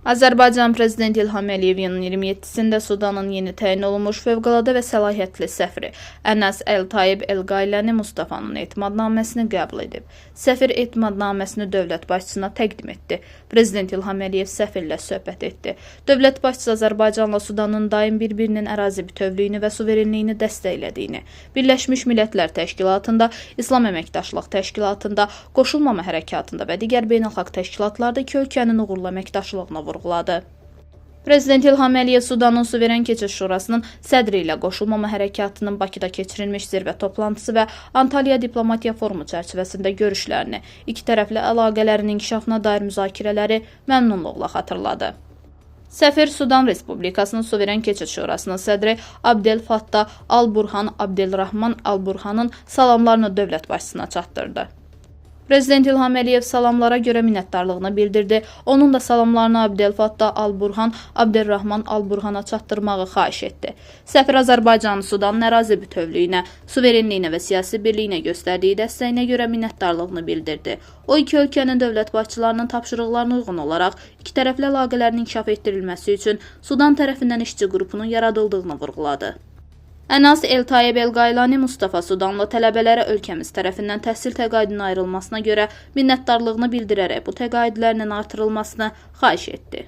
Azərbaycan Prezidenti İlham Əliyevin 27-sində Sudanın yeni təyin olunmuş fövqəladə və səlahiyyətli səfiri Ənəs Əltayib Əlqailəni Mustafanın etimadnaməsini qəbul edib. Səfir etimadnaməsini dövlət başçısına təqdim etdi. Prezident İlham Əliyev səfirlə söhbət etdi. Dövlət başçısı Azərbaycanla Sudanın daim bir-birinin ərazi bütövlüyünü və suverenliyini dəstəklədiyini, Birləşmiş Millətlər Təşkilatında, İslam Əməkdaşlıq Təşkilatında, Qoşulmama Hərəkatında və digər beynəlxalq təşkilatlarda iki ölkənin uğurlu əməkdaşlığına vurğuladı. Prezident İlham Əliyev Sudanın Suveren Keçiş Şurasının sədri ilə Qoşulmama Hərəkatının Bakıda keçirilmiş zirvə toplantısı və Antalya Diplomatiya Forumu çərçivəsində görüşlərini, ikitərəfli əlaqələrin inkişafına dair müzakirələri məmnunluqla xatırladı. Səfir Sudan Respublikasının Suveren Keçiş Şurasının sədri Abdel Fattah Al-Burhan Abdelrahman Al-Burhanın salamlarını dövlət başçısına çatdırdı. Prezident İlham Əliyev salamlara görə minnətdarlığını bildirdi. Onun da salamlarını Abdel Fattah Al-Burhan Abdelrahman Al-Burhana çatdırmağı xahiş etdi. Səfir Azərbaycanın Sudanın ərazi bütövlüyünə, suverenliyinə və siyasi birliyinə göstərdiyi dəstəyinə görə minnətdarlığını bildirdi. O, iki ölkənin dövlət başçılarının tapşırıqlarına uyğun olaraq ikitərəfli əlaqələrin inkişaf etdirilməsi üçün Sudan tərəfindən işçi qrupunun yaradıldığını vurğuladı. Ənəs Əltayib Əlqailəni Mustafa Sudanlı tələbələrə ölkəmiz tərəfindən təhsil təqaüdünün ayrılmasına görə minnətdarlığını bildirərək bu təqaüdlərinin artırılmasını xahiş etdi.